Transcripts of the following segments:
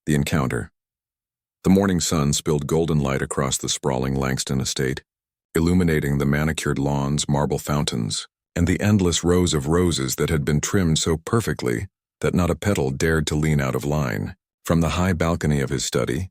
The encounter. The morning sun spilled golden light across the sprawling Langston estate, illuminating the manicured lawns, marble fountains, and the endless rows of roses that had been trimmed so perfectly that not a petal dared to lean out of line. From the high balcony of his study,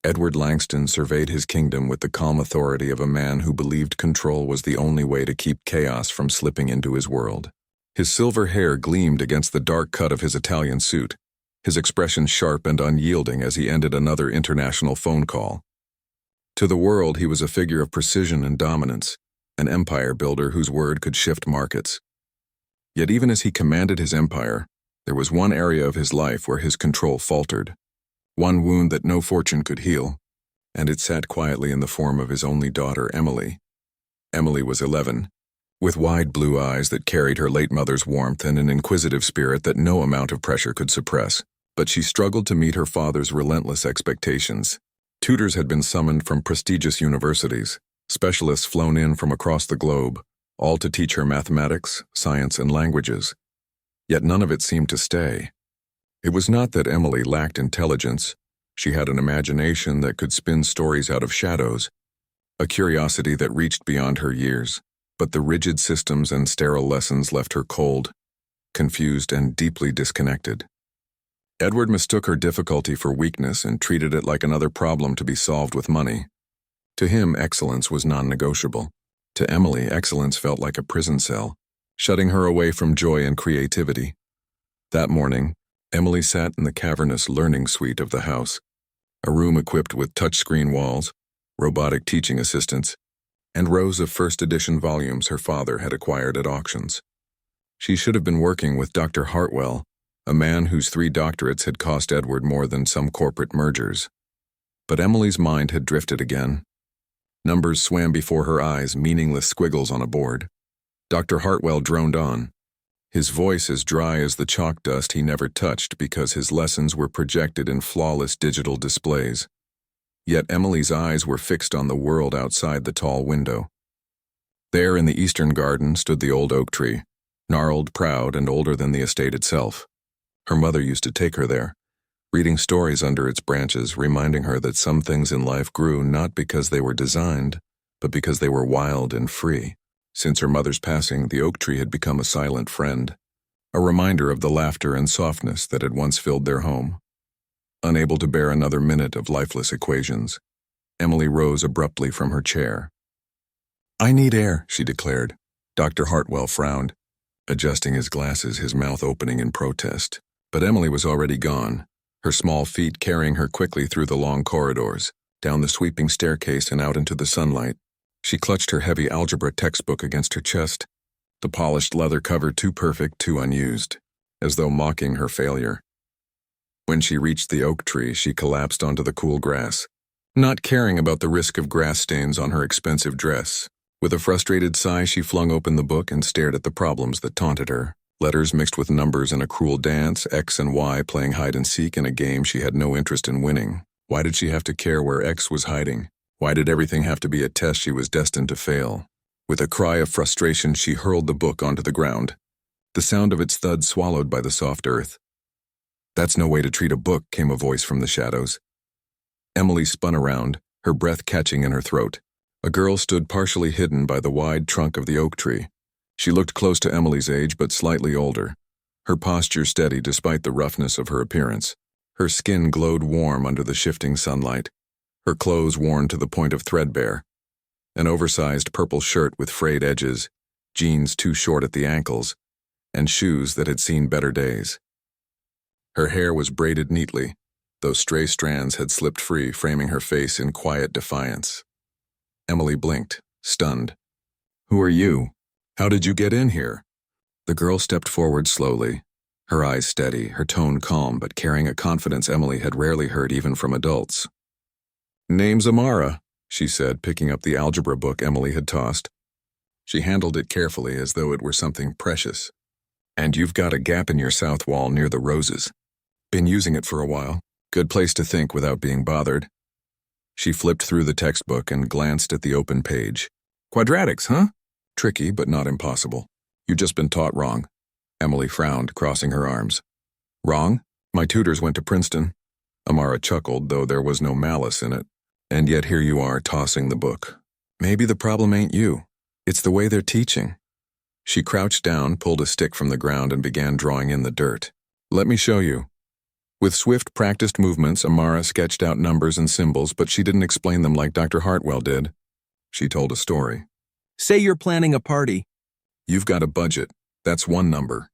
Edward Langston surveyed his kingdom with the calm authority of a man who believed control was the only way to keep chaos from slipping into his world. His silver hair gleamed against the dark cut of his Italian suit, his expression sharp and unyielding as he ended another international phone call. To the world, he was a figure of precision and dominance, an empire builder whose word could shift markets. Yet even as he commanded his empire, there was one area of his life where his control faltered, one wound that no fortune could heal, and it sat quietly in the form of his only daughter, Emily. Emily was 11, with wide blue eyes that carried her late mother's warmth and an inquisitive spirit that no amount of pressure could suppress. But she struggled to meet her father's relentless expectations. Tutors had been summoned from prestigious universities, specialists flown in from across the globe, all to teach her mathematics, science, and languages. Yet none of it seemed to stay. It was not that Emily lacked intelligence. She had an imagination that could spin stories out of shadows, a curiosity that reached beyond her years. But the rigid systems and sterile lessons left her cold, confused, and deeply disconnected. Edward mistook her difficulty for weakness and treated it like another problem to be solved with money. To him, excellence was non-negotiable. To Emily, excellence felt like a prison cell, shutting her away from joy and creativity. That morning, Emily sat in the cavernous learning suite of the house, a room equipped with touchscreen walls, robotic teaching assistants, and rows of first-edition volumes her father had acquired at auctions. She should have been working with Dr. Hartwell, a man whose 3 doctorates had cost Edward more than some corporate mergers. But Emily's mind had drifted again. Numbers swam before her eyes, meaningless squiggles on a board. Dr. Hartwell droned on, his voice as dry as the chalk dust he never touched because his lessons were projected in flawless digital displays. Yet Emily's eyes were fixed on the world outside the tall window. There in the eastern garden stood the old oak tree, gnarled, proud, and older than the estate itself. Her mother used to take her there, reading stories under its branches, reminding her that some things in life grew not because they were designed, but because they were wild and free. Since her mother's passing, the oak tree had become a silent friend, a reminder of the laughter and softness that had once filled their home. Unable to bear another minute of lifeless equations, Emily rose abruptly from her chair. "I need air," she declared. Dr. Hartwell frowned, adjusting his glasses, his mouth opening in protest. But Emily was already gone, her small feet carrying her quickly through the long corridors, down the sweeping staircase and out into the sunlight. She clutched her heavy algebra textbook against her chest, the polished leather cover too perfect, too unused, as though mocking her failure. When she reached the oak tree, she collapsed onto the cool grass, not caring about the risk of grass stains on her expensive dress. With a frustrated sigh, she flung open the book and stared at the problems that taunted her. Letters mixed with numbers in a cruel dance, X and Y playing hide-and-seek in a game she had no interest in winning. Why did she have to care where X was hiding? Why did everything have to be a test she was destined to fail? With a cry of frustration, she hurled the book onto the ground, the sound of its thud swallowed by the soft earth. "That's no way to treat a book," came a voice from the shadows. Emily spun around, her breath catching in her throat. A girl stood partially hidden by the wide trunk of the oak tree. She looked close to Emily's age, but slightly older, her posture steady despite the roughness of her appearance. Her skin glowed warm under the shifting sunlight, her clothes worn to the point of threadbare, an oversized purple shirt with frayed edges, jeans too short at the ankles, and shoes that had seen better days. Her hair was braided neatly, though stray strands had slipped free, framing her face in quiet defiance. Emily blinked, stunned. "Who are you? How did you get in here?" The girl stepped forward slowly, her eyes steady, her tone calm, but carrying a confidence Emily had rarely heard even from adults. "Name's Amara," she said, picking up the algebra book Emily had tossed. She handled it carefully as though it were something precious. "And you've got a gap in your south wall near the roses. Been using it for a while. Good place to think without being bothered." She flipped through the textbook and glanced at the open page. "Quadratics, huh? Tricky, but not impossible. You've just been taught wrong." Emily frowned, crossing her arms. "Wrong? My tutors went to Princeton." Amara chuckled, though there was no malice in it. And yet here you are, tossing the book. Maybe the problem ain't you. It's the way they're teaching. She crouched down, pulled a stick from the ground, and began drawing in the dirt. Let me show you. With swift, practiced movements, Amara sketched out numbers and symbols, but she didn't explain them like Dr. Hartwell did. She told a story. Say you're planning a party. You've got a budget. That's one number.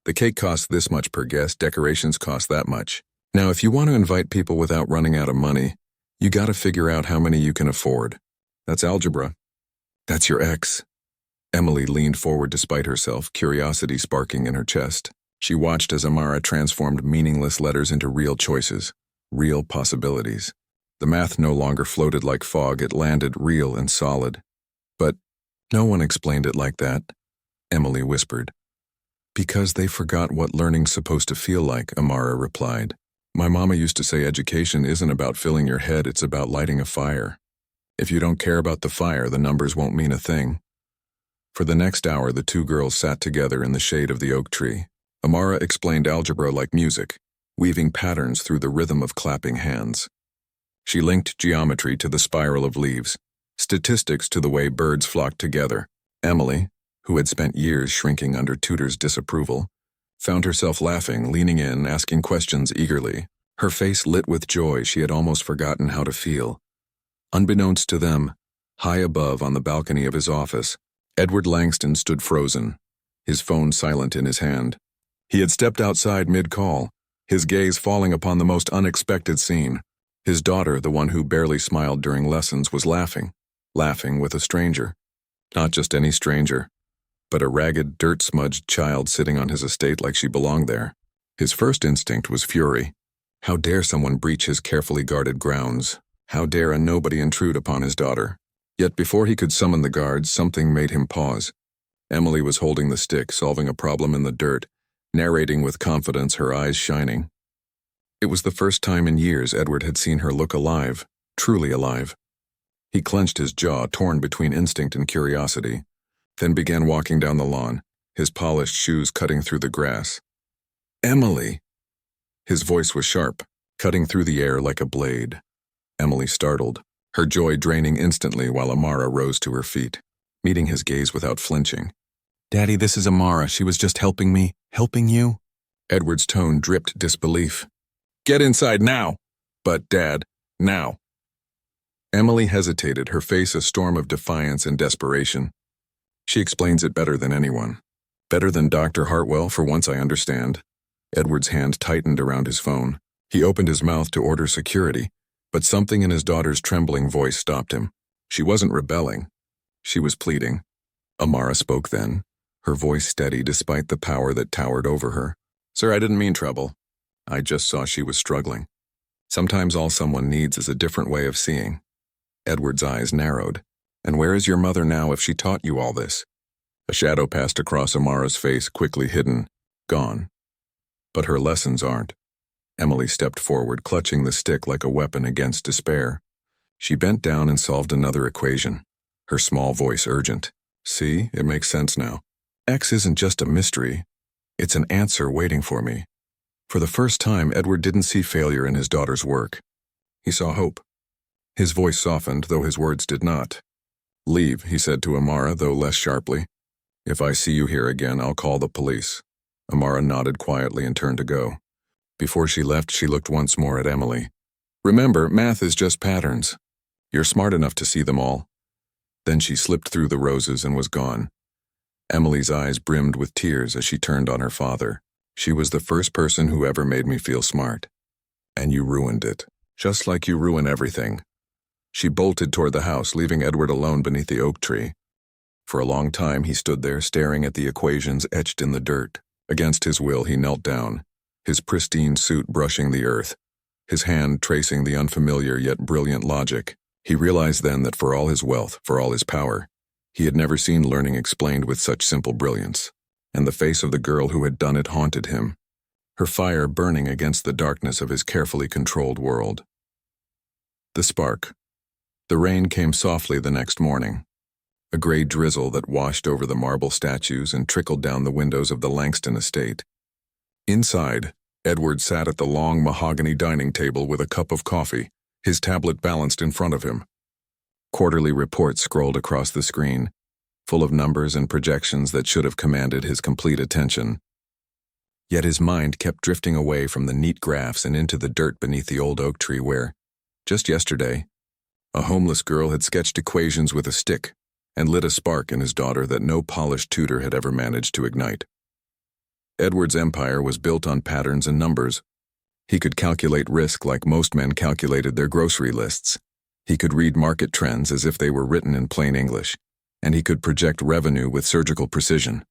The cake costs this much per guest, decorations cost that much. Now, if you want to invite people without running out of money, you gotta figure out how many you can afford. That's algebra. That's your ex. Emily leaned forward despite herself, curiosity sparking in her chest. She watched as Amara transformed meaningless letters into real choices, real possibilities. The math no longer floated like fog, it landed real and solid. But no one explained it like that, Emily whispered. Because they forgot what learning's supposed to feel like, Amara replied. My mama used to say education isn't about filling your head, it's about lighting a fire. If you don't care about the fire, the numbers won't mean a thing. For the next hour, the two girls sat together in the shade of the oak tree. Amara explained algebra like music, weaving patterns through the rhythm of clapping hands. She linked geometry to the spiral of leaves, statistics to the way birds flocked together. Emily, who had spent years shrinking under tutors' disapproval, found herself laughing, leaning in, asking questions eagerly. Her face lit with joy she had almost forgotten how to feel. Unbeknownst to them, high above on the balcony of his office, Edward Langston stood frozen, his phone silent in his hand. He had stepped outside mid-call, his gaze falling upon the most unexpected scene. His daughter, the one who barely smiled during lessons, was laughing with a stranger. Not just any stranger, but a ragged, dirt-smudged child sitting on his estate like she belonged there. His first instinct was fury. How dare someone breach his carefully guarded grounds? How dare a nobody intrude upon his daughter? Yet before he could summon the guards, something made him pause. Emily was holding the stick, solving a problem in the dirt, narrating with confidence, her eyes shining. It was the first time in years Edward had seen her look alive, truly alive. He clenched his jaw, torn between instinct and curiosity, then began walking down the lawn, his polished shoes cutting through the grass. Emily! His voice was sharp, cutting through the air like a blade. Emily startled, her joy draining instantly while Amara rose to her feet, meeting his gaze without flinching. Daddy, this is Amara. She was just helping me. Helping you? Edward's tone dripped disbelief. Get inside now! But, Dad, now. Emily hesitated, her face a storm of defiance and desperation. She explains it better than anyone. Better than Dr. Hartwell, for once I understand. Edward's hand tightened around his phone. He opened his mouth to order security, but something in his daughter's trembling voice stopped him. She wasn't rebelling. She was pleading. Amara spoke then, her voice steady despite the power that towered over her. Sir, I didn't mean trouble. I just saw she was struggling. Sometimes all someone needs is a different way of seeing. Edward's eyes narrowed. And where is your mother now if she taught you all this? A shadow passed across Amara's face, quickly hidden, gone. But her lessons aren't. Emily stepped forward, clutching the stick like a weapon against despair. She bent down and solved another equation, her small voice urgent. See, it makes sense now. X isn't just a mystery. It's an answer waiting for me. For the first time, Edward didn't see failure in his daughter's work. He saw hope. His voice softened, though his words did not. Leave, he said to Amara, though less sharply. If I see you here again, I'll call the police. Amara nodded quietly and turned to go. Before she left, she looked once more at Emily. Remember, math is just patterns. You're smart enough to see them all. Then she slipped through the roses and was gone. Emily's eyes brimmed with tears as she turned on her father. She was the first person who ever made me feel smart. And you ruined it. Just like you ruin everything. She bolted toward the house, leaving Edward alone beneath the oak tree. For a long time he stood there, staring at the equations etched in the dirt. Against his will, he knelt down, his pristine suit brushing the earth, his hand tracing the unfamiliar yet brilliant logic. He realized then that for all his wealth, for all his power, he had never seen learning explained with such simple brilliance. And the face of the girl who had done it haunted him, her fire burning against the darkness of his carefully controlled world. The spark. The rain came softly the next morning, a gray drizzle that washed over the marble statues and trickled down the windows of the Langston estate. Inside, Edward sat at the long mahogany dining table with a cup of coffee, his tablet balanced in front of him. Quarterly reports scrolled across the screen, full of numbers and projections that should have commanded his complete attention. Yet his mind kept drifting away from the neat graphs and into the dirt beneath the old oak tree where, just yesterday, a homeless girl had sketched equations with a stick and lit a spark in his daughter that no polished tutor had ever managed to ignite. Edward's empire was built on patterns and numbers. He could calculate risk like most men calculated their grocery lists. He could read market trends as if they were written in plain English, and he could project revenue with surgical precision.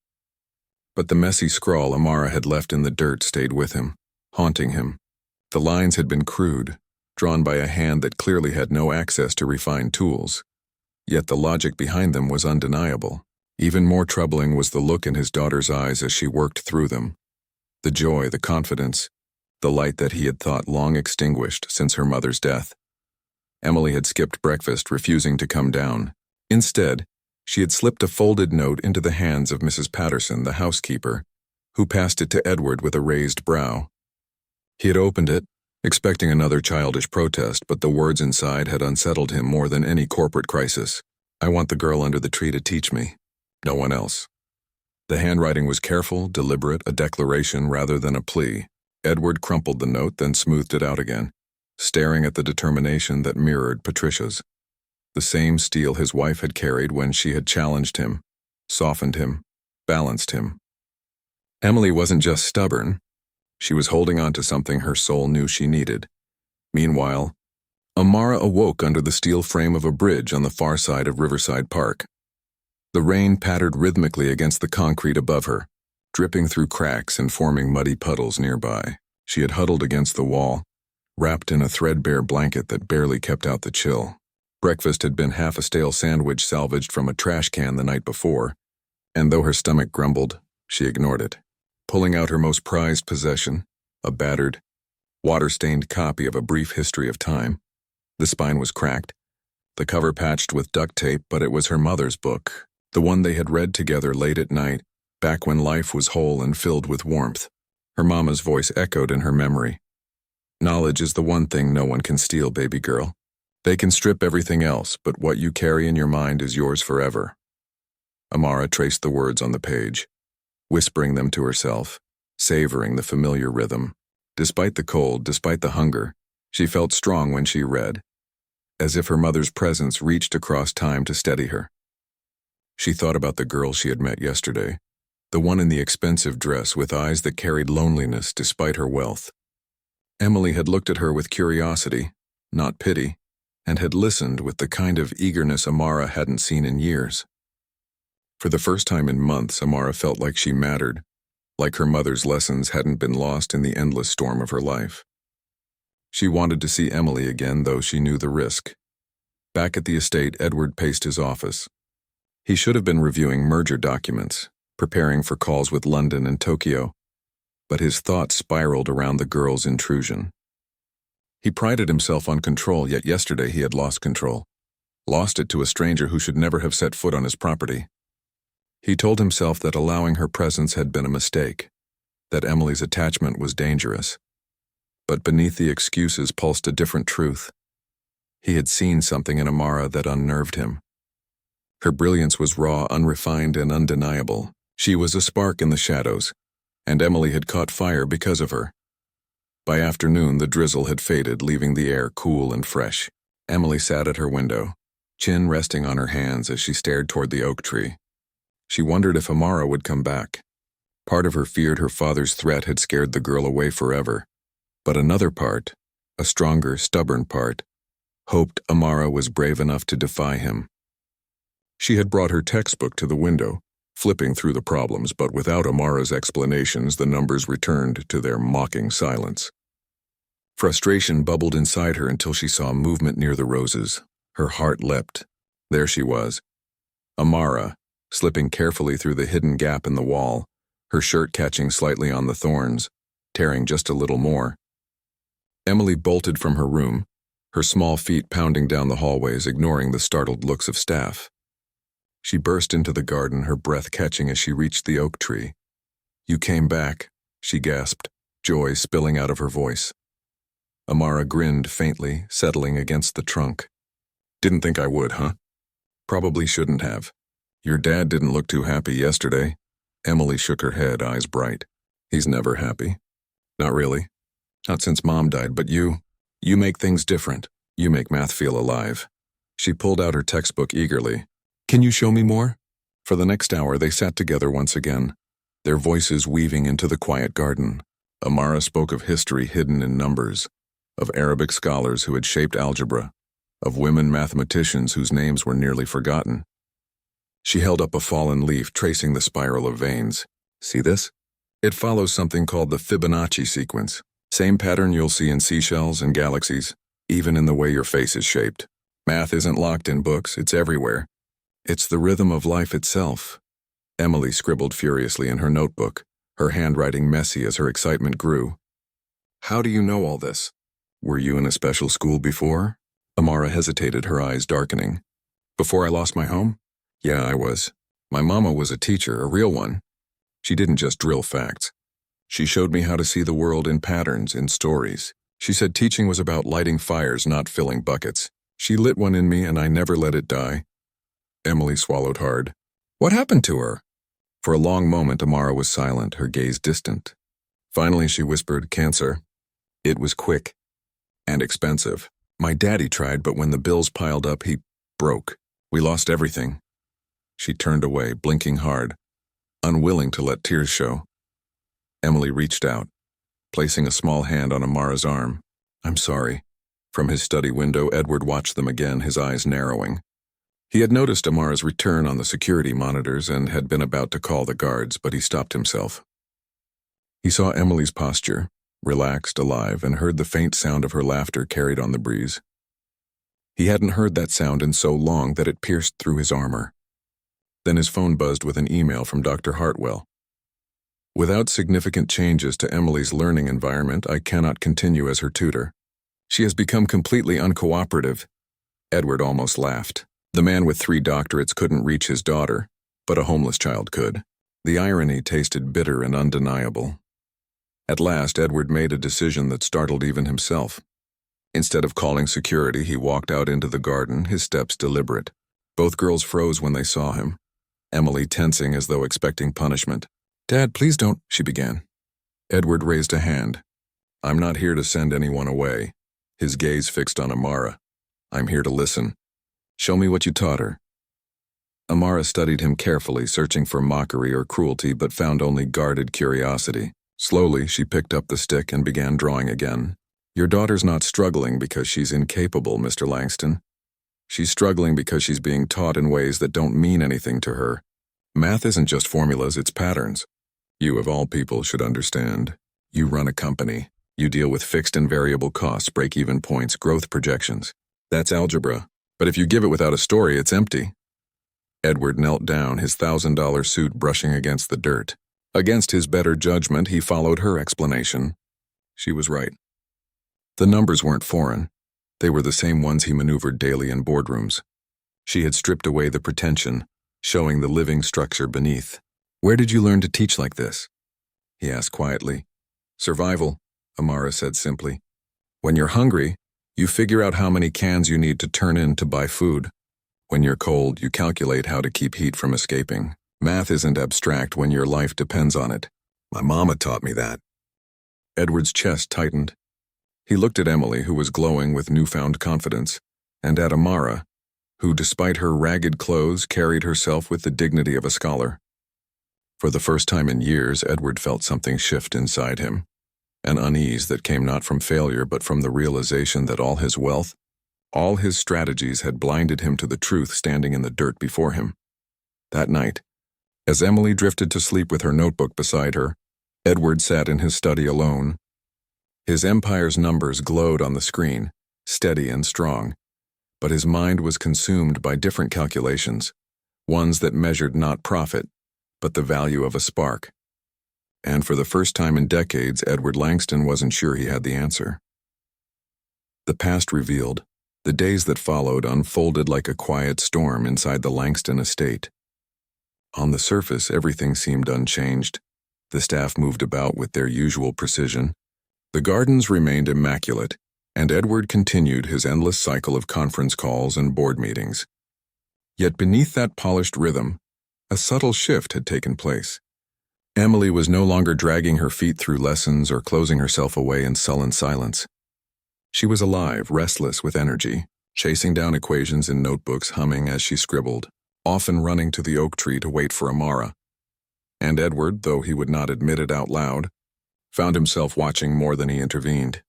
But the messy scrawl Amara had left in the dirt stayed with him, haunting him. The lines had been crude, drawn by a hand that clearly had no access to refined tools. Yet the logic behind them was undeniable. Even more troubling was the look in his daughter's eyes as she worked through them. The joy, the confidence, the light that he had thought long extinguished since her mother's death. Emily had skipped breakfast, refusing to come down. Instead, she had slipped a folded note into the hands of Mrs. Patterson, the housekeeper, who passed it to Edward with a raised brow. He had opened it, expecting another childish protest, but the words inside had unsettled him more than any corporate crisis. "I want the girl under the tree to teach me. No one else." The handwriting was careful, deliberate, a declaration rather than a plea. Edward crumpled the note, then smoothed it out again, staring at the determination that mirrored Patricia's. The same steel his wife had carried when she had challenged him, softened him, balanced him. Emily wasn't just stubborn. She was holding on to something her soul knew she needed. Meanwhile, Amara awoke under the steel frame of a bridge on the far side of Riverside Park. The rain pattered rhythmically against the concrete above her, dripping through cracks and forming muddy puddles nearby. She had huddled against the wall, wrapped in a threadbare blanket that barely kept out the chill. Breakfast had been half a stale sandwich salvaged from a trash can the night before, and though her stomach grumbled, she ignored it. Pulling out her most prized possession, a battered, water-stained copy of A Brief History of Time. The spine was cracked, the cover patched with duct tape, but it was her mother's book, the one they had read together late at night, back when life was whole and filled with warmth. Her mama's voice echoed in her memory. "Knowledge is the one thing no one can steal, baby girl. They can strip everything else, but what you carry in your mind is yours forever." Amara traced the words on the page, whispering them to herself, savoring the familiar rhythm. Despite the cold, despite the hunger, she felt strong when she read, as if her mother's presence reached across time to steady her. She thought about the girl she had met yesterday, the one in the expensive dress with eyes that carried loneliness despite her wealth. Emily had looked at her with curiosity, not pity, and had listened with the kind of eagerness Amara hadn't seen in years. For the first time in months, Amara felt like she mattered, like her mother's lessons hadn't been lost in the endless storm of her life. She wanted to see Emily again, though she knew the risk. Back at the estate, Edward paced his office. He should have been reviewing merger documents, preparing for calls with London and Tokyo, but his thoughts spiraled around the girl's intrusion. He prided himself on control, yet yesterday he had lost control. Lost it to a stranger who should never have set foot on his property. He told himself that allowing her presence had been a mistake, that Emily's attachment was dangerous. But beneath the excuses pulsed a different truth. He had seen something in Amara that unnerved him. Her brilliance was raw, unrefined, and undeniable. She was a spark in the shadows, and Emily had caught fire because of her. By afternoon, the drizzle had faded, leaving the air cool and fresh. Emily sat at her window, chin resting on her hands as she stared toward the oak tree. She wondered if Amara would come back. Part of her feared her father's threat had scared the girl away forever, but another part, a stronger, stubborn part, hoped Amara was brave enough to defy him. She had brought her textbook to the window, flipping through the problems, but without Amara's explanations, the numbers returned to their mocking silence. Frustration bubbled inside her until she saw movement near the roses. Her heart leapt. There she was. Amara, slipping carefully through the hidden gap in the wall, her shirt catching slightly on the thorns, tearing just a little more. Emily bolted from her room, her small feet pounding down the hallways, ignoring the startled looks of staff. She burst into the garden, her breath catching as she reached the oak tree. "You came back," she gasped. joy spilling out of her voice. Amara grinned faintly, settling against the trunk. Didn't think I would, huh? Probably shouldn't have. Your dad didn't look too happy yesterday. Emily shook her head, eyes bright. He's never happy. Not really. Not since Mom died, but you make things different. You make math feel alive. She pulled out her textbook eagerly. Can you show me more? For the next hour, they sat together once again, their voices weaving into the quiet garden. Amara spoke of history hidden in numbers, of Arabic scholars who had shaped algebra, of women mathematicians whose names were nearly forgotten. She held up a fallen leaf, tracing the spiral of veins. See this? It follows something called the Fibonacci sequence. Same pattern you'll see in seashells and galaxies, even in the way your face is shaped. Math isn't locked in books, it's everywhere. It's the rhythm of life itself. Emily scribbled furiously in her notebook, her handwriting messy as her excitement grew. How do you know all this? Were you in a special school before? Amara hesitated, her eyes darkening. Before I lost my home? Yeah, I was. My mama was a teacher, a real one. She didn't just drill facts. She showed me how to see the world in patterns, in stories. She said teaching was about lighting fires, not filling buckets. She lit one in me and I never let it die. Emily swallowed hard. What happened to her? For a long moment, Amara was silent, her gaze distant. Finally, she whispered, cancer. It was quick and expensive. My daddy tried, but when the bills piled up, he broke. We lost everything. She turned away, blinking hard, unwilling to let tears show. Emily reached out, placing a small hand on Amara's arm. I'm sorry. From his study window, Edward watched them again, his eyes narrowing. He had noticed Amara's return on the security monitors and had been about to call the guards, but he stopped himself. He saw Emily's posture, relaxed, alive, and heard the faint sound of her laughter carried on the breeze. He hadn't heard that sound in so long that it pierced through his armor. Then his phone buzzed with an email from Dr. Hartwell. Without significant changes to Emily's learning environment, I cannot continue as her tutor. She has become completely uncooperative. Edward almost laughed. The man with 3 doctorates couldn't reach his daughter, but a homeless child could. The irony tasted bitter and undeniable. At last, Edward made a decision that startled even himself. Instead of calling security, he walked out into the garden, his steps deliberate. Both girls froze when they saw him, Emily tensing as though expecting punishment. Dad, please don't, she began. Edward raised a hand. I'm not here to send anyone away. His gaze fixed on Amara. I'm here to listen. Show me what you taught her. Amara studied him carefully, searching for mockery or cruelty, but found only guarded curiosity. Slowly, she picked up the stick and began drawing again. Your daughter's not struggling because she's incapable, Mr. Langston. She's struggling because she's being taught in ways that don't mean anything to her. Math isn't just formulas, it's patterns. You, of all people, should understand. You run a company. You deal with fixed and variable costs, break-even points, growth projections. That's algebra. But if you give it without a story, it's empty. Edward knelt down, his $1,000 suit brushing against the dirt. Against his better judgment, he followed her explanation. She was right. The numbers weren't foreign. They were the same ones he maneuvered daily in boardrooms. She had stripped away the pretension, showing the living structure beneath. Where did you learn to teach like this? He asked quietly. Survival, Amara said simply. When you're hungry, you figure out how many cans you need to turn in to buy food. When you're cold, you calculate how to keep heat from escaping. Math isn't abstract when your life depends on it. My mama taught me that. Edward's chest tightened. He looked at Emily, who was glowing with newfound confidence, and at Amara, who, despite her ragged clothes, carried herself with the dignity of a scholar. For the first time in years, Edward felt something shift inside him, an unease that came not from failure but from the realization that all his wealth, all his strategies had blinded him to the truth standing in the dirt before him. That night, as Emily drifted to sleep with her notebook beside her, Edward sat in his study alone. His empire's numbers glowed on the screen, steady and strong, but his mind was consumed by different calculations, ones that measured not profit, but the value of a spark. And for the first time in decades, Edward Langston wasn't sure he had the answer. The past revealed. The days that followed unfolded like a quiet storm inside the Langston estate. On the surface, everything seemed unchanged. The staff moved about with their usual precision. The gardens remained immaculate, and Edward continued his endless cycle of conference calls and board meetings. Yet beneath that polished rhythm, a subtle shift had taken place. Emily was no longer dragging her feet through lessons or closing herself away in sullen silence. She was alive, restless with energy, chasing down equations in notebooks, humming as she scribbled, often running to the oak tree to wait for Amara. And Edward, though he would not admit it out loud, found himself watching more than he intervened.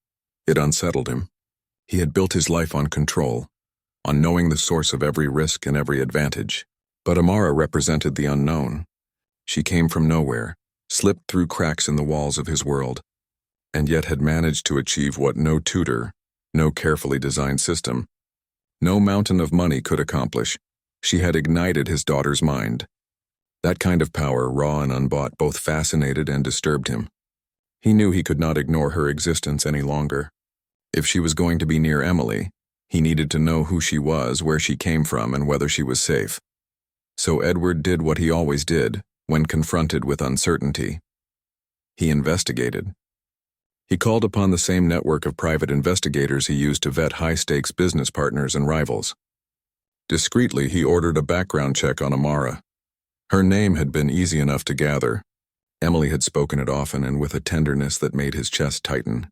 It unsettled him. He had built his life on control, on knowing the source of every risk and every advantage. But Amara represented the unknown. She came from nowhere, slipped through cracks in the walls of his world, and yet had managed to achieve what no tutor, no carefully designed system, no mountain of money could accomplish. She had ignited his daughter's mind. That kind of power, raw and unbought, both fascinated and disturbed him. He knew he could not ignore her existence any longer. If she was going to be near Emily, he needed to know who she was, where she came from, and whether she was safe. So Edward did what he always did when confronted with uncertainty. He investigated. He called upon the same network of private investigators he used to vet high-stakes business partners and rivals. Discreetly, he ordered a background check on Amara. Her name had been easy enough to gather. Emily had spoken it often and with a tenderness that made his chest tighten.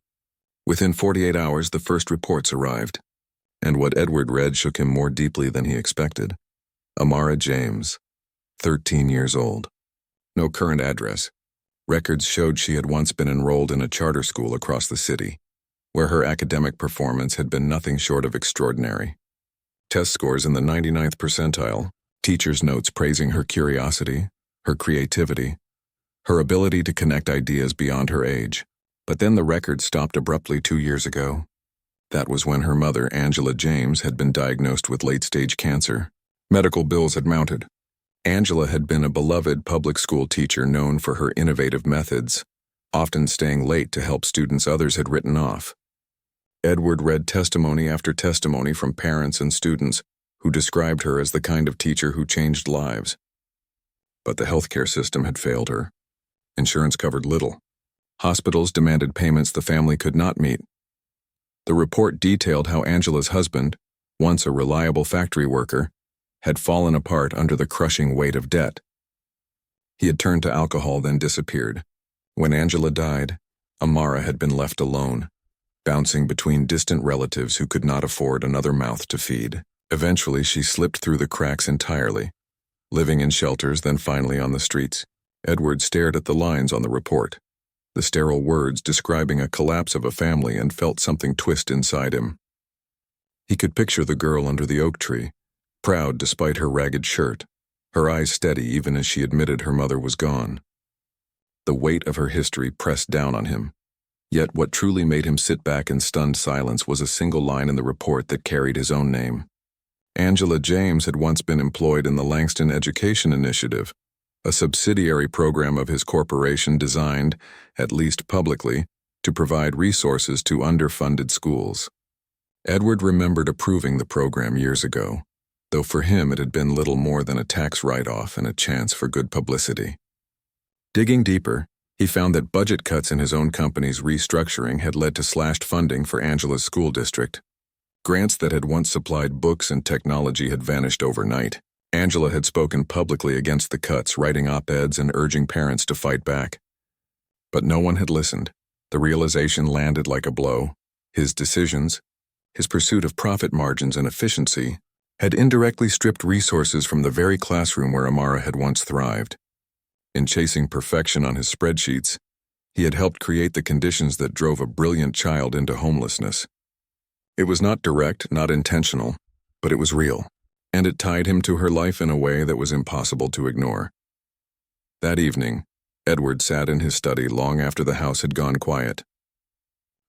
Within 48 hours, the first reports arrived, and what Edward read shook him more deeply than he expected. Amara James, 13 years old. No current address. Records showed she had once been enrolled in a charter school across the city, where her academic performance had been nothing short of extraordinary. Test scores in the 99th percentile, teachers' notes praising her curiosity, her creativity, her ability to connect ideas beyond her age. But then the record stopped abruptly 2 years ago. That was when her mother, Angela James, had been diagnosed with late-stage cancer. Medical bills had mounted. Angela had been a beloved public school teacher known for her innovative methods, often staying late to help students others had written off. Edward read testimony after testimony from parents and students who described her as the kind of teacher who changed lives. But the healthcare system had failed her. Insurance covered little. Hospitals demanded payments the family could not meet. The report detailed how Angela's husband, once a reliable factory worker, had fallen apart under the crushing weight of debt. He had turned to alcohol, then disappeared. When Angela died, Amara had been left alone, bouncing between distant relatives who could not afford another mouth to feed. Eventually, she slipped through the cracks entirely, living in shelters, then finally on the streets. Edward stared at the lines on the report, the sterile words describing a collapse of a family, and felt something twist inside him. He could picture the girl under the oak tree, proud despite her ragged shirt, her eyes steady even as she admitted her mother was gone. The weight of her history pressed down on him. Yet what truly made him sit back in stunned silence was a single line in the report that carried his own name. Angela James had once been employed in the Langston Education Initiative, a subsidiary program of his corporation designed, at least publicly, to provide resources to underfunded schools. Edward remembered approving the program years ago, though for him it had been little more than a tax write-off and a chance for good publicity. Digging deeper, he found that budget cuts in his own company's restructuring had led to slashed funding for Angela's school district. Grants that had once supplied books and technology had vanished overnight. Angela had spoken publicly against the cuts, writing op-eds and urging parents to fight back. But no one had listened. The realization landed like a blow. His decisions, his pursuit of profit margins and efficiency, had indirectly stripped resources from the very classroom where Amara had once thrived. In chasing perfection on his spreadsheets, he had helped create the conditions that drove a brilliant child into homelessness. It was not direct, not intentional, but it was real, and it tied him to her life in a way that was impossible to ignore. That evening, Edward sat in his study long after the house had gone quiet.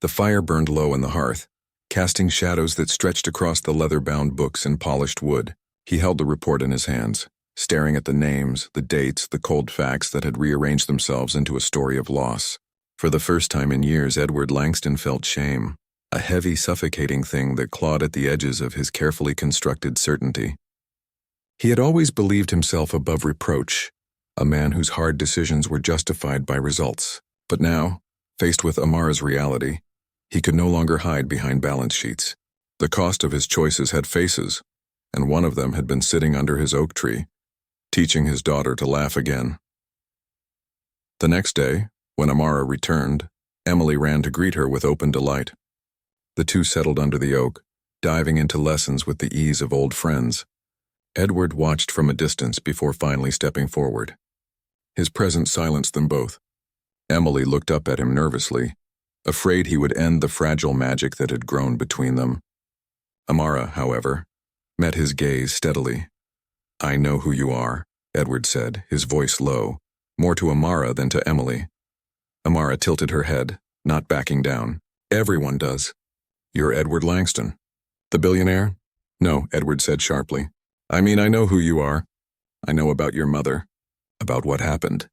The fire burned low in the hearth, casting shadows that stretched across the leather-bound books and polished wood. He held the report in his hands, staring at the names, the dates, the cold facts that had rearranged themselves into a story of loss. For the first time in years, Edward Langston felt shame, a heavy, suffocating thing that clawed at the edges of his carefully constructed certainty. He had always believed himself above reproach, a man whose hard decisions were justified by results. But now, faced with Amara's reality, he could no longer hide behind balance sheets. The cost of his choices had faces, and one of them had been sitting under his oak tree, teaching his daughter to laugh again. The next day, when Amara returned, Emily ran to greet her with open delight. The two settled under the oak, diving into lessons with the ease of old friends. Edward watched from a distance before finally stepping forward. His presence silenced them both. Emily looked up at him nervously, afraid he would end the fragile magic that had grown between them. Amara, however, met his gaze steadily. "I know who you are," Edward said, his voice low, more to Amara than to Emily. Amara tilted her head, not backing down. "Everyone does." "You're Edward Langston." "The billionaire?" "No," Edward said sharply. "I mean, I know who you are. I know about your mother, about what happened."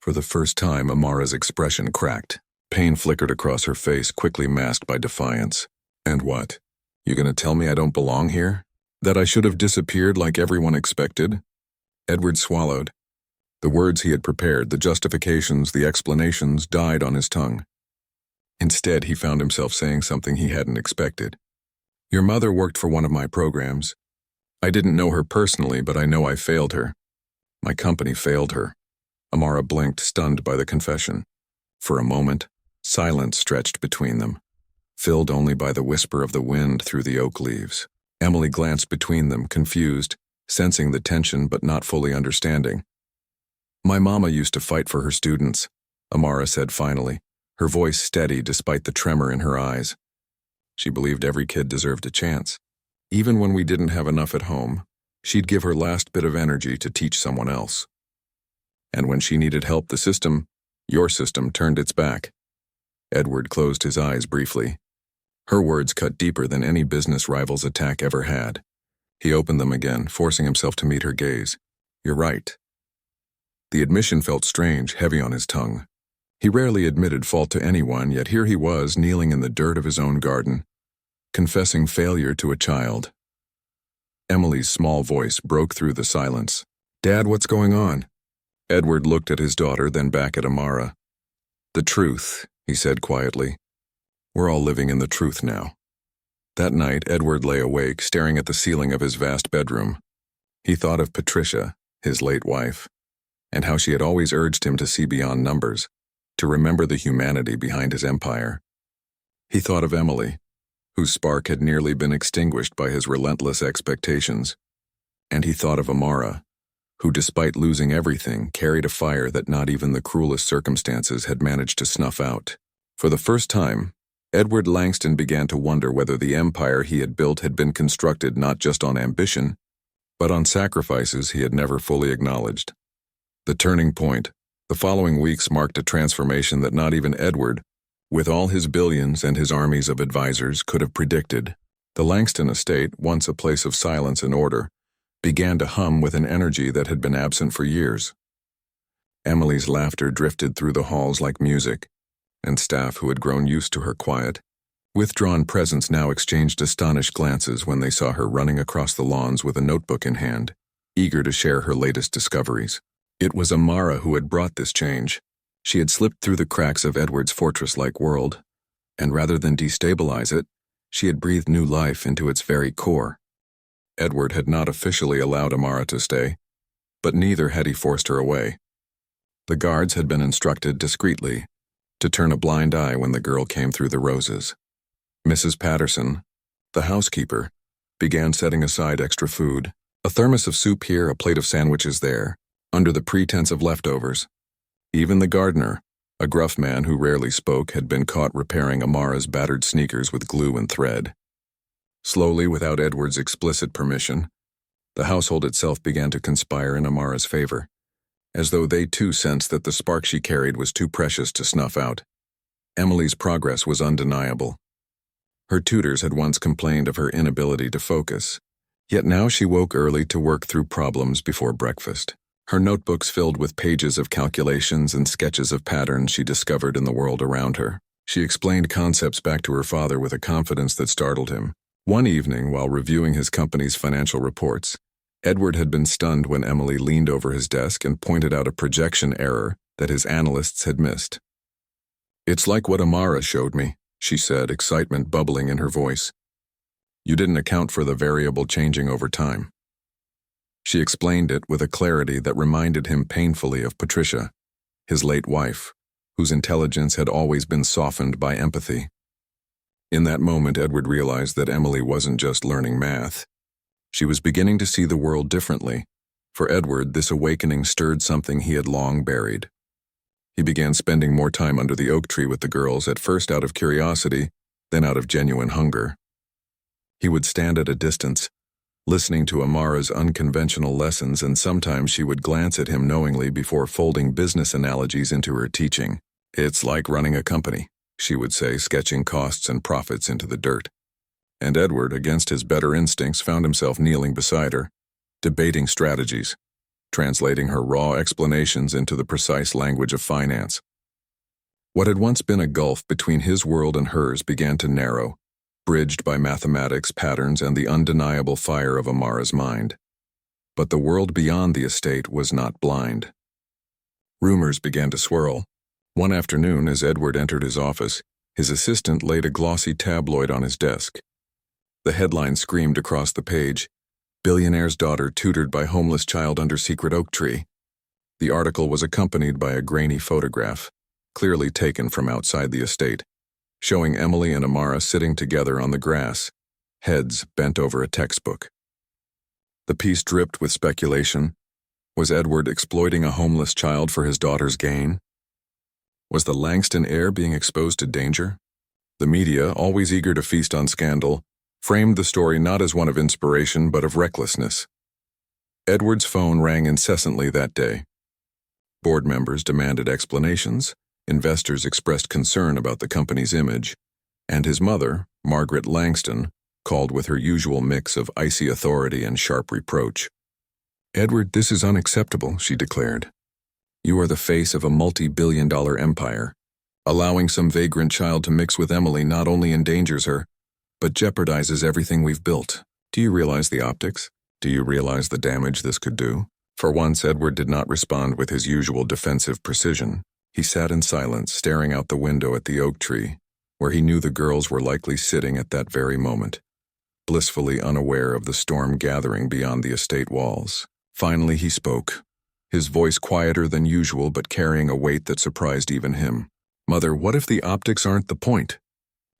For the first time, Amara's expression cracked. Pain flickered across her face, quickly masked by defiance. "And what? You gonna tell me I don't belong here? That I should have disappeared like everyone expected?" Edward swallowed. The words he had prepared, the justifications, the explanations, died on his tongue. Instead, he found himself saying something he hadn't expected. "Your mother worked for one of my programs. I didn't know her personally, but I know I failed her. My company failed her." Amara blinked, stunned by the confession. For a moment, silence stretched between them, filled only by the whisper of the wind through the oak leaves. Emily glanced between them, confused, sensing the tension but not fully understanding. "My mama used to fight for her students," Amara said finally, her voice steady despite the tremor in her eyes. "She believed every kid deserved a chance. Even when we didn't have enough at home, she'd give her last bit of energy to teach someone else. And when she needed help, the system, your system, turned its back." Edward closed his eyes briefly. Her words cut deeper than any business rival's attack ever had. He opened them again, forcing himself to meet her gaze. "You're right." The admission felt strange, heavy on his tongue. He rarely admitted fault to anyone, yet here he was, kneeling in the dirt of his own garden, confessing failure to a child. Emily's small voice broke through the silence. "Dad, what's going on?" Edward looked at his daughter, then back at Amara. "The truth," he said quietly. "We're all living in the truth now." That night, Edward lay awake, staring at the ceiling of his vast bedroom. He thought of Patricia, his late wife, and how she had always urged him to see beyond numbers, to remember the humanity behind his empire. He thought of Emily, whose spark had nearly been extinguished by his relentless expectations. And he thought of Amara, who, despite losing everything, carried a fire that not even the cruelest circumstances had managed to snuff out. For the first time, Edward Langston began to wonder whether the empire he had built had been constructed not just on ambition, but on sacrifices he had never fully acknowledged. The turning point, the following weeks, marked a transformation that not even Edward, with all his billions and his armies of advisors, could have predicted. The Langston estate, once a place of silence and order, began to hum with an energy that had been absent for years. Emily's laughter drifted through the halls like music, and staff who had grown used to her quiet, withdrawn presence now exchanged astonished glances when they saw her running across the lawns with a notebook in hand, eager to share her latest discoveries. It was Amara who had brought this change. She had slipped through the cracks of Edward's fortress-like world, and rather than destabilize it, she had breathed new life into its very core. Edward had not officially allowed Amara to stay, but neither had he forced her away. The guards had been instructed discreetly to turn a blind eye when the girl came through the roses. Mrs. Patterson, the housekeeper, began setting aside extra food, a thermos of soup here, a plate of sandwiches there, under the pretense of leftovers. Even the gardener, a gruff man who rarely spoke, had been caught repairing Amara's battered sneakers with glue and thread. Slowly, without Edward's explicit permission, the household itself began to conspire in Amara's favor, as though they too sensed that the spark she carried was too precious to snuff out. Emily's progress was undeniable. Her tutors had once complained of her inability to focus, yet now she woke early to work through problems before breakfast. Her notebooks filled with pages of calculations and sketches of patterns she discovered in the world around her. She explained concepts back to her father with a confidence that startled him. One evening, while reviewing his company's financial reports, Edward had been stunned when Emily leaned over his desk and pointed out a projection error that his analysts had missed. "It's like what Amara showed me," she said, excitement bubbling in her voice. "You didn't account for the variable changing over time." She explained it with a clarity that reminded him painfully of Patricia, his late wife, whose intelligence had always been softened by empathy. In that moment, Edward realized that Emily wasn't just learning math. She was beginning to see the world differently. For Edward, this awakening stirred something he had long buried. He began spending more time under the oak tree with the girls, at first out of curiosity, then out of genuine hunger. He would stand at a distance, listening to Amara's unconventional lessons, and sometimes she would glance at him knowingly before folding business analogies into her teaching. "It's like running a company," she would say, sketching costs and profits into the dirt. And Edward, against his better instincts, found himself kneeling beside her, debating strategies, translating her raw explanations into the precise language of finance. What had once been a gulf between his world and hers began to narrow, bridged by mathematics, patterns, and the undeniable fire of Amara's mind. But the world beyond the estate was not blind. Rumors began to swirl. One afternoon, as Edward entered his office, his assistant laid a glossy tabloid on his desk. The headline screamed across the page, "Billionaire's daughter tutored by homeless child under secret oak tree." The article was accompanied by a grainy photograph, clearly taken from outside the estate, showing Emily and Amara sitting together on the grass, heads bent over a textbook. The piece dripped with speculation. Was Edward exploiting a homeless child for his daughter's gain? Was the Langston heir being exposed to danger? The media, always eager to feast on scandal, framed the story not as one of inspiration but of recklessness. Edward's phone rang incessantly that day. Board members demanded explanations, investors expressed concern about the company's image, and his mother, Margaret Langston, called with her usual mix of icy authority and sharp reproach. "Edward, this is unacceptable," she declared. "You are the face of a multi-billion-dollar empire. Allowing some vagrant child to mix with Emily not only endangers her, but jeopardizes everything we've built. Do you realize the optics? Do you realize the damage this could do?" For once, Edward did not respond with his usual defensive precision. He sat in silence, staring out the window at the oak tree, where he knew the girls were likely sitting at that very moment, blissfully unaware of the storm gathering beyond the estate walls. Finally, he spoke, his voice quieter than usual but carrying a weight that surprised even him. "Mother, what if the optics aren't the point?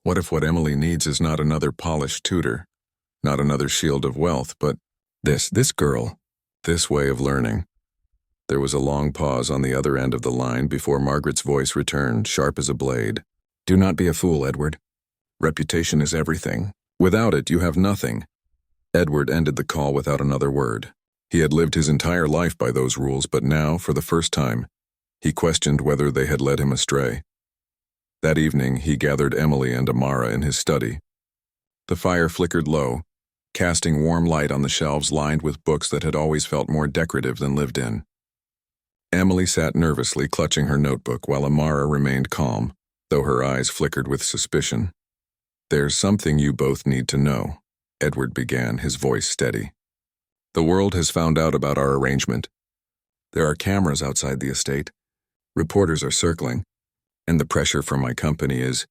What if what Emily needs is not another polished tutor, not another shield of wealth, but this girl, this way of learning?" There was a long pause on the other end of the line before Margaret's voice returned, sharp as a blade. "Do not be a fool, Edward. Reputation is everything. Without it, you have nothing." Edward ended the call without another word. He had lived his entire life by those rules, but now, for the first time, he questioned whether they had led him astray. That evening, he gathered Emily and Amara in his study. The fire flickered low, casting warm light on the shelves lined with books that had always felt more decorative than lived in. Emily sat nervously clutching her notebook while Amara remained calm, though her eyes flickered with suspicion. "There's something you both need to know," Edward began, his voice steady. "The world has found out about our arrangement. There are cameras outside the estate. Reporters are circling. And the pressure from my company is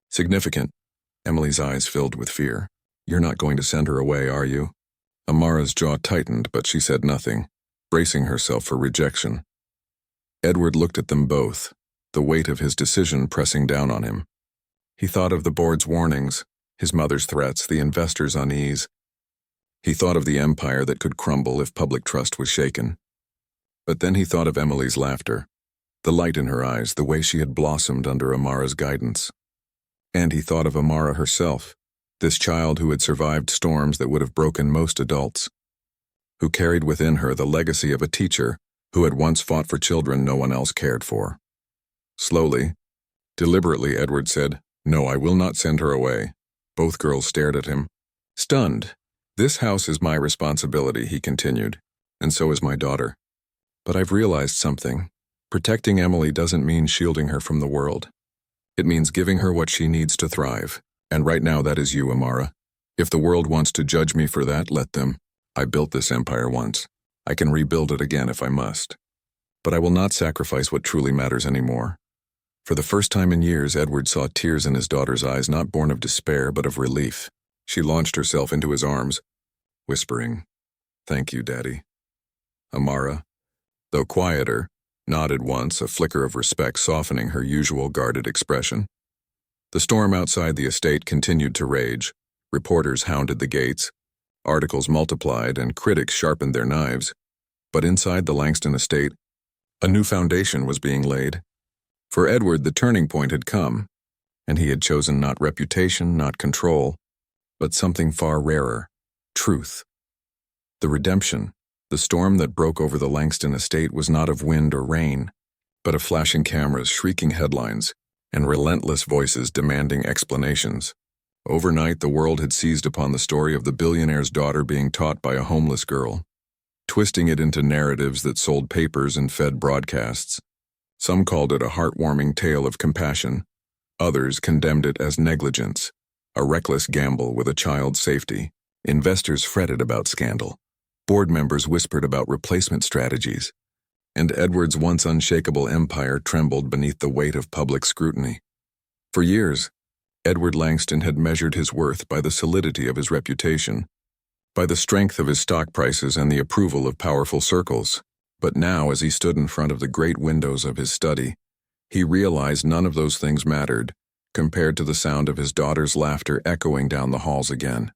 significant." Emily's eyes filled with fear. "You're not going to send her away, are you?" Amara's jaw tightened, but she said nothing, bracing herself for rejection. Edward looked at them both, the weight of his decision pressing down on him. He thought of the board's warnings, his mother's threats, the investors' unease. He thought of the empire that could crumble if public trust was shaken. But then he thought of Emily's laughter, the light in her eyes, the way she had blossomed under Amara's guidance. And he thought of Amara herself, this child who had survived storms that would have broken most adults, who carried within her the legacy of a teacher who had once fought for children no one else cared for. Slowly, deliberately, Edward said, "No, I will not send her away." Both girls stared at him, stunned. "This house is my responsibility," he continued, "and so is my daughter. But I've realized something. Protecting Emily doesn't mean shielding her from the world. It means giving her what she needs to thrive. And right now that is you, Amara. If the world wants to judge me for that, let them. I built this empire once. I can rebuild it again if I must. But I will not sacrifice what truly matters anymore. For the first time in years, Edward saw tears in his daughter's eyes, not born of despair, but of relief. She launched herself into his arms, whispering, "Thank you, Daddy." Amara, though quieter, nodded once, a flicker of respect softening her usual guarded expression. The storm outside the estate continued to rage. Reporters hounded the gates, articles multiplied, and critics sharpened their knives. But inside the Langston estate, a new foundation was being laid. For Edward, the turning point had come, and he had chosen not reputation, not control, but something far rarer: truth. The redemption, the storm that broke over the Langston estate, was not of wind or rain, but of flashing cameras, shrieking headlines, and relentless voices demanding explanations. Overnight, the world had seized upon the story of the billionaire's daughter being taught by a homeless girl, twisting it into narratives that sold papers and fed broadcasts. Some called it a heartwarming tale of compassion. Others condemned it as negligence, a reckless gamble with a child's safety. Investors fretted about scandal. Board members whispered about replacement strategies. And Edward's once unshakable empire trembled beneath the weight of public scrutiny. For years, Edward Langston had measured his worth by the solidity of his reputation, by the strength of his stock prices and the approval of powerful circles. But now, as he stood in front of the great windows of his study, he realized none of those things mattered, compared to the sound of his daughter's laughter echoing down the halls again.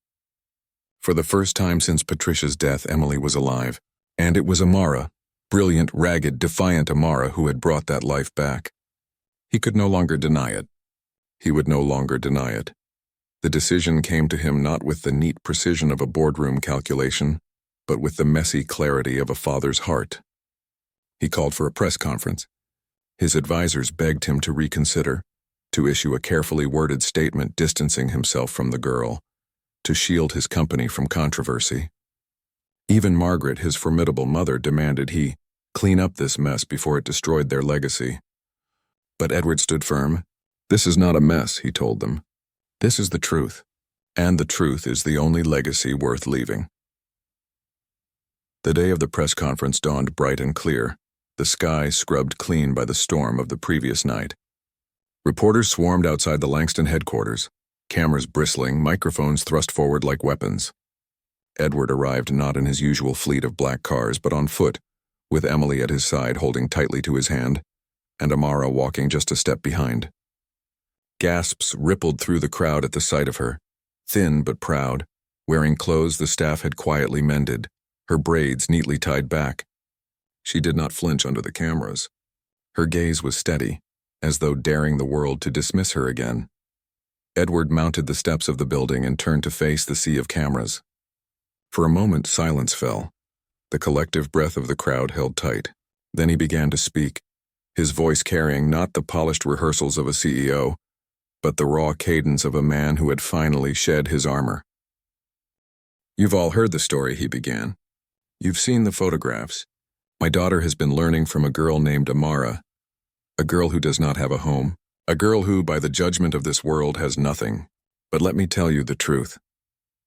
For the first time since Patricia's death, Emily was alive, and it was Amara, brilliant, ragged, defiant Amara, who had brought that life back. He could no longer deny it. He would no longer deny it. The decision came to him not with the neat precision of a boardroom calculation, but with the messy clarity of a father's heart. He called for a press conference. His advisors begged him to reconsider, to issue a carefully worded statement distancing himself from the girl, to shield his company from controversy. Even Margaret, his formidable mother, demanded he clean up this mess before it destroyed their legacy. But Edward stood firm. "This is not a mess," he told them. "This is the truth, and the truth is the only legacy worth leaving." The day of the press conference dawned bright and clear, the sky scrubbed clean by the storm of the previous night. Reporters swarmed outside the Langston headquarters, cameras bristling, microphones thrust forward like weapons. Edward arrived not in his usual fleet of black cars, but on foot, with Emily at his side holding tightly to his hand, and Amara walking just a step behind. Gasps rippled through the crowd at the sight of her, thin but proud, wearing clothes the staff had quietly mended, her braids neatly tied back. She did not flinch under the cameras. Her gaze was steady, as though daring the world to dismiss her again. Edward mounted the steps of the building and turned to face the sea of cameras. For a moment, silence fell. The collective breath of the crowd held tight. Then he began to speak, his voice carrying not the polished rehearsals of a CEO, but the raw cadence of a man who had finally shed his armor. "You've all heard the story," he began. "You've seen the photographs. My daughter has been learning from a girl named Amara, a girl who does not have a home, a girl who, by the judgment of this world, has nothing. But let me tell you the truth.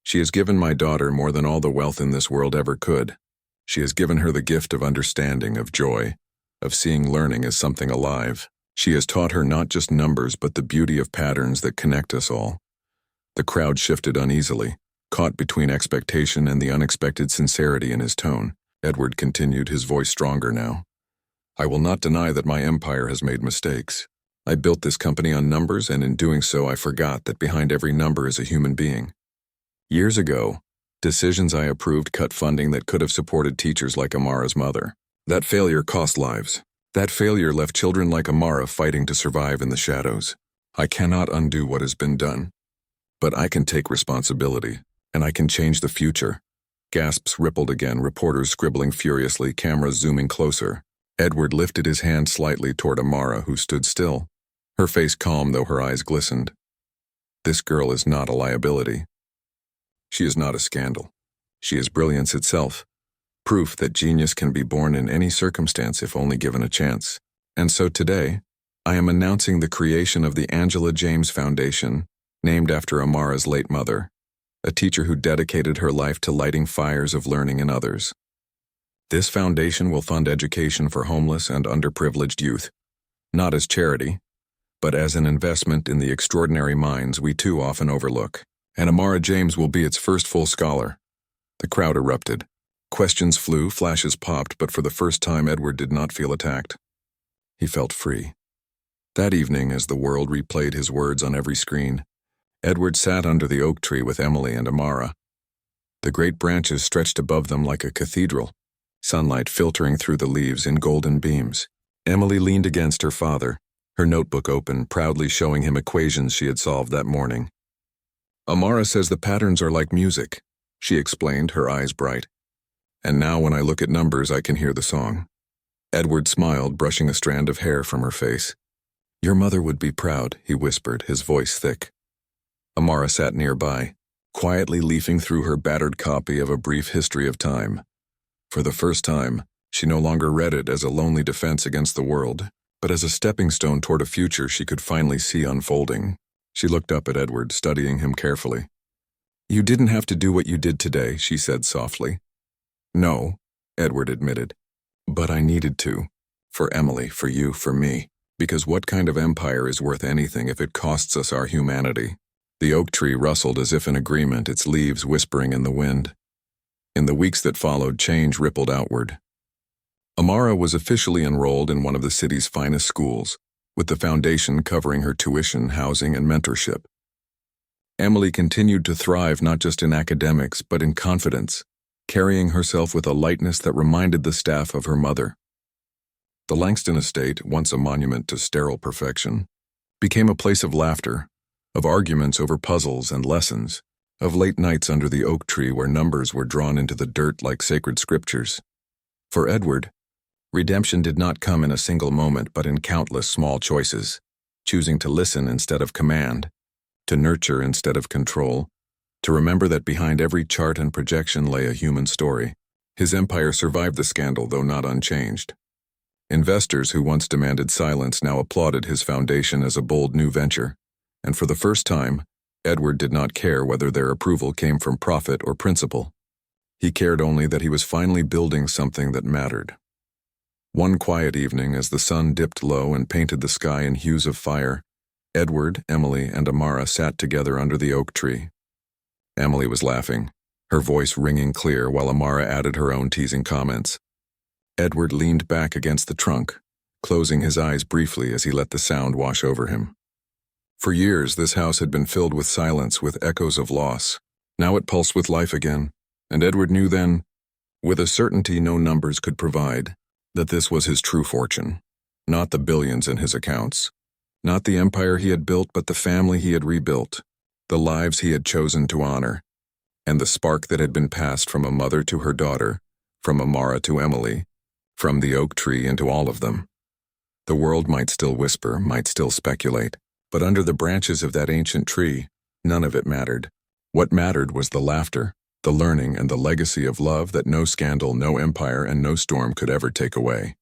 She has given my daughter more than all the wealth in this world ever could. She has given her the gift of understanding, of joy, of seeing learning as something alive. She has taught her not just numbers, but the beauty of patterns that connect us all." The crowd shifted uneasily, caught between expectation and the unexpected sincerity in his tone. Edward continued, his voice stronger now. "I will not deny that my empire has made mistakes. I built this company on numbers, and in doing so I forgot that behind every number is a human being. Years ago, decisions I approved cut funding that could have supported teachers like Amara's mother. That failure cost lives. That failure left children like Amara fighting to survive in the shadows. I cannot undo what has been done. But I can take responsibility, and I can change the future." Gasps rippled again, reporters scribbling furiously, cameras zooming closer. Edward lifted his hand slightly toward Amara, who stood still, her face calm though her eyes glistened. "This girl is not a liability. She is not a scandal. She is brilliance itself, proof that genius can be born in any circumstance if only given a chance. And so today, I am announcing the creation of the Angela James Foundation, named after Amara's late mother, a teacher who dedicated her life to lighting fires of learning in others. This foundation will fund education for homeless and underprivileged youth, not as charity, but as an investment in the extraordinary minds we too often overlook. And Amara James will be its first full scholar. The crowd erupted. Questions flew, flashes popped, but for the first time Edward did not feel attacked. He felt free. That evening, as the world replayed his words on every screen, Edward sat under the oak tree with Emily and Amara. The great branches stretched above them like a cathedral, sunlight filtering through the leaves in golden beams. Emily leaned against her father, her notebook open, proudly showing him equations she had solved that morning. Amara says the patterns are like music, she explained, her eyes bright. And now when I look at numbers, I can hear the song. Edward smiled, brushing a strand of hair from her face. Your mother would be proud, he whispered, his voice thick. Amara sat nearby, quietly leafing through her battered copy of A Brief History of Time. For the first time, she no longer read it as a lonely defense against the world, but as a stepping stone toward a future she could finally see unfolding. She looked up at Edward, studying him carefully. You didn't have to do what you did today, she said softly. No, Edward admitted, but I needed to. For Emily, for you, for me. Because what kind of empire is worth anything if it costs us our humanity? The oak tree rustled as if in agreement, its leaves whispering in the wind. In the weeks that followed, change rippled outward. Amara was officially enrolled in one of the city's finest schools, with the foundation covering her tuition, housing, and mentorship. Emily continued to thrive not just in academics, but in confidence, carrying herself with a lightness that reminded the staff of her mother. The Langston estate, once a monument to sterile perfection, became a place of laughter, of arguments over puzzles and lessons, of late nights under the oak tree where numbers were drawn into the dirt like sacred scriptures. For Edward, redemption did not come in a single moment but in countless small choices, choosing to listen instead of command, to nurture instead of control, to remember that behind every chart and projection lay a human story. His empire survived the scandal, though not unchanged. Investors who once demanded silence now applauded his foundation as a bold new venture, and for the first time, Edward did not care whether their approval came from profit or principle. He cared only that he was finally building something that mattered. One quiet evening, as the sun dipped low and painted the sky in hues of fire, Edward, Emily, and Amara sat together under the oak tree. Emily was laughing, her voice ringing clear while Amara added her own teasing comments. Edward leaned back against the trunk, closing his eyes briefly as he let the sound wash over him. For years, this house had been filled with silence, with echoes of loss. Now it pulsed with life again, and Edward knew then, with a certainty no numbers could provide, that this was his true fortune. Not the billions in his accounts, not the empire he had built, but the family he had rebuilt, the lives he had chosen to honor, and the spark that had been passed from a mother to her daughter, from Amara to Emily, from the oak tree into all of them. The world might still whisper, might still speculate, but under the branches of that ancient tree, none of it mattered. What mattered was the laughter, the learning, and the legacy of love that no scandal, no empire, and no storm could ever take away.